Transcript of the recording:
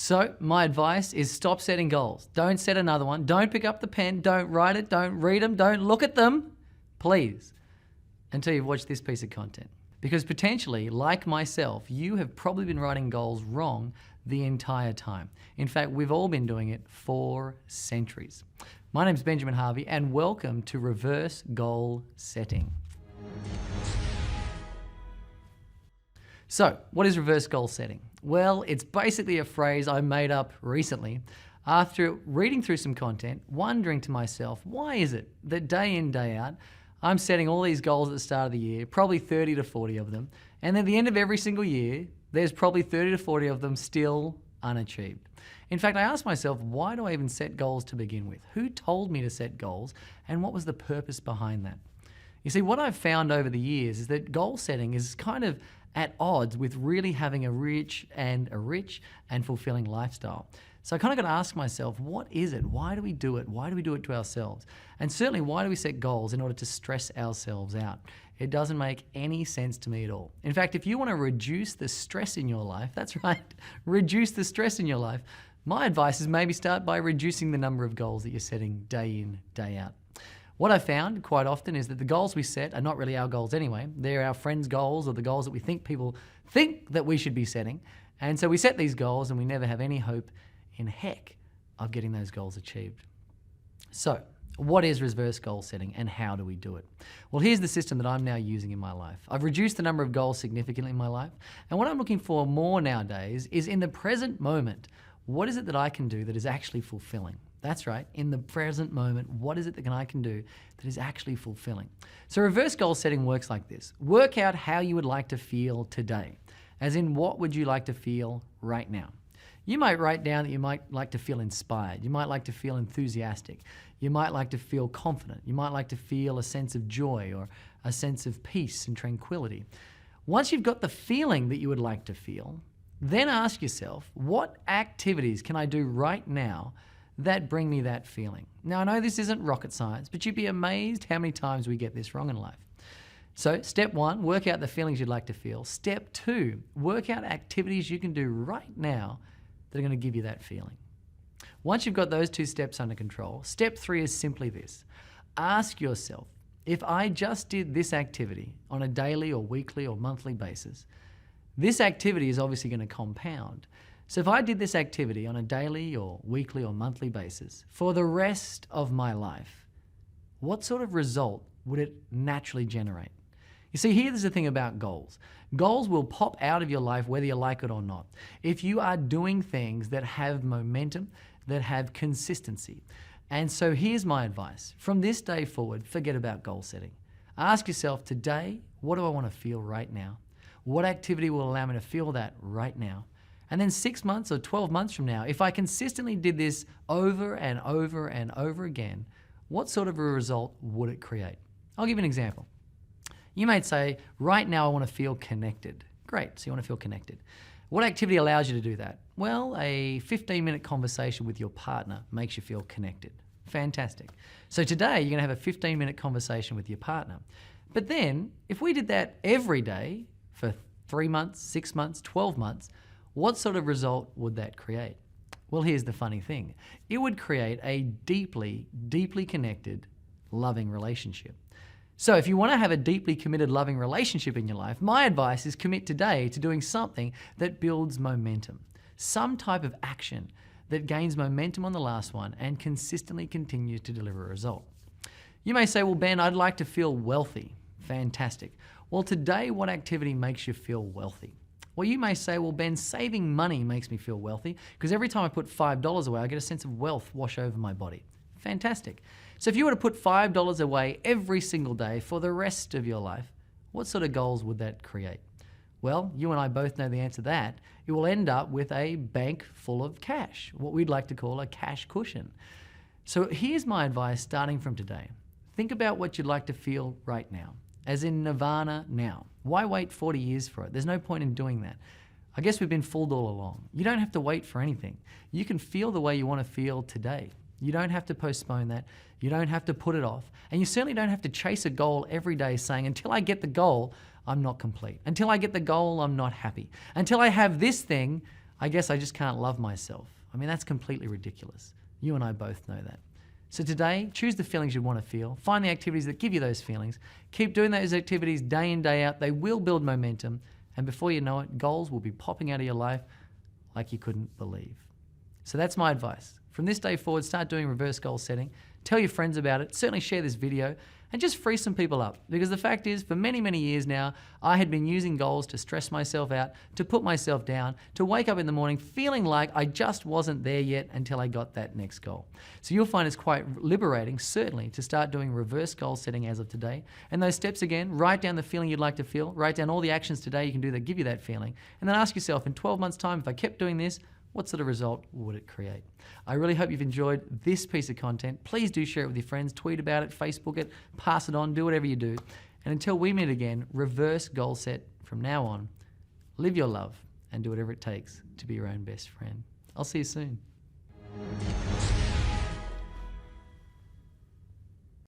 So my advice is stop setting goals. Don't set another one. Don't pick up the pen. Don't write it. Don't read them. Don't look at them, please, until you've watched this piece of content. Because potentially, like myself, you have probably been writing goals wrong the entire time. In fact, we've all been doing it for centuries. My name's Benjamin Harvey, and welcome to Reverse Goal Setting. So, what is reverse goal setting? Well, it's basically a phrase I made up recently after reading through some content, wondering to myself, why is it that day in, day out, I'm setting all these goals at the start of the year, probably 30 to 40 of them, and at the end of every single year, there's probably 30 to 40 of them still unachieved. In fact, I asked myself, why do I even set goals to begin with? Who told me to set goals, and what was the purpose behind that? You see, what I've found over the years is that goal setting is kind of at odds with really having a rich and fulfilling lifestyle. So I kind of got to ask myself, what is it? Why do we do it? Why do we do it to ourselves? And certainly, why do we set goals in order to stress ourselves out? It doesn't make any sense to me at all. In fact, if you want to reduce the stress in your life, that's right, reduce the stress in your life, my advice is maybe start by reducing the number of goals that you're setting day in, day out. What I've found quite often is that the goals we set are not really our goals anyway. They're our friends' goals or the goals that we think people think that we should be setting. And so we set these goals and we never have any hope in heck of getting those goals achieved. So, what is reverse goal setting and how do we do it? Well, here's the system that I'm now using in my life. I've reduced the number of goals significantly in my life. And what I'm looking for more nowadays is in the present moment, what is it that I can do that is actually fulfilling? That's right, in the present moment, what is it that I can do that is actually fulfilling? So reverse goal setting works like this. Work out how you would like to feel today, as in what would you like to feel right now? You might write down that you might like to feel inspired. You might like to feel enthusiastic. You might like to feel confident. You might like to feel a sense of joy or a sense of peace and tranquility. Once you've got the feeling that you would like to feel, then ask yourself, what activities can I do right now that bring me that feeling? Now, I know this isn't rocket science, but you'd be amazed how many times we get this wrong in life. So, step one, work out the feelings you'd like to feel. Step two, work out activities you can do right now that are going to give you that feeling. Once you've got those two steps under control, step three is simply this. Ask yourself, if I just did this activity on a daily or weekly or monthly basis, this activity is obviously going to compound. So if I did this activity on a daily or weekly or monthly basis for the rest of my life, what sort of result would it naturally generate? You see, here's the thing about goals. Goals will pop out of your life whether you like it or not. If you are doing things that have momentum, that have consistency. And so here's my advice. From this day forward, forget about goal setting. Ask yourself today, what do I want to feel right now? What activity will allow me to feel that right now? And then 6 months or 12 months from now, if I consistently did this over and over and over again, what sort of a result would it create? I'll give you an example. You might say, right now I want to feel connected. Great, so you want to feel connected. What activity allows you to do that? Well, a 15-minute conversation with your partner makes you feel connected. Fantastic. So today you're going to have a 15-minute conversation with your partner. But then, if we did that every day for 3 months, 6 months, 12 months, what sort of result would that create? Well, here's the funny thing. It would create a deeply, deeply connected, loving relationship. So if you want to have a deeply committed, loving relationship in your life, my advice is commit today to doing something that builds momentum. Some type of action that gains momentum on the last one and consistently continues to deliver a result. You may say, well, Ben, I'd like to feel wealthy. Fantastic. Well, today, what activity makes you feel wealthy? Well, you may say, well, Ben, saving money makes me feel wealthy because every time I put $5 away, I get a sense of wealth wash over my body. Fantastic. So if you were to put $5 away every single day for the rest of your life, what sort of goals would that create? Well, you and I both know the answer to that. It will end up with a bank full of cash, what we'd like to call a cash cushion. So here's my advice starting from today. Think about what you'd like to feel right now, as in Nirvana now. Why wait 40 years for it? There's no point in doing that. I guess we've been fooled all along. You don't have to wait for anything. You can feel the way you want to feel today. You don't have to postpone that. You don't have to put it off. And you certainly don't have to chase a goal every day saying, until I get the goal, I'm not complete. Until I get the goal, I'm not happy. Until I have this thing, I guess I just can't love myself. I mean, that's completely ridiculous. You and I both know that. So today, choose the feelings you want to feel. Find the activities that give you those feelings. Keep doing those activities day in, day out. They will build momentum. And before you know it, goals will be popping out of your life like you couldn't believe. So that's my advice. From this day forward, start doing reverse goal setting. Tell your friends about it. Certainly share this video and just free some people up. Because the fact is, for many, many years now, I had been using goals to stress myself out, to put myself down, to wake up in the morning feeling like I just wasn't there yet until I got that next goal. So you'll find it's quite liberating, certainly, to start doing reverse goal setting as of today. And those steps again, write down the feeling you'd like to feel, write down all the actions today you can do that give you that feeling, and then ask yourself, in 12 months' time, if I kept doing this, what sort of result would it create? I really hope you've enjoyed this piece of content. Please do share it with your friends, tweet about it, Facebook it, pass it on, do whatever you do. And until we meet again, reverse goal set from now on. Live your love and do whatever it takes to be your own best friend. I'll see you soon.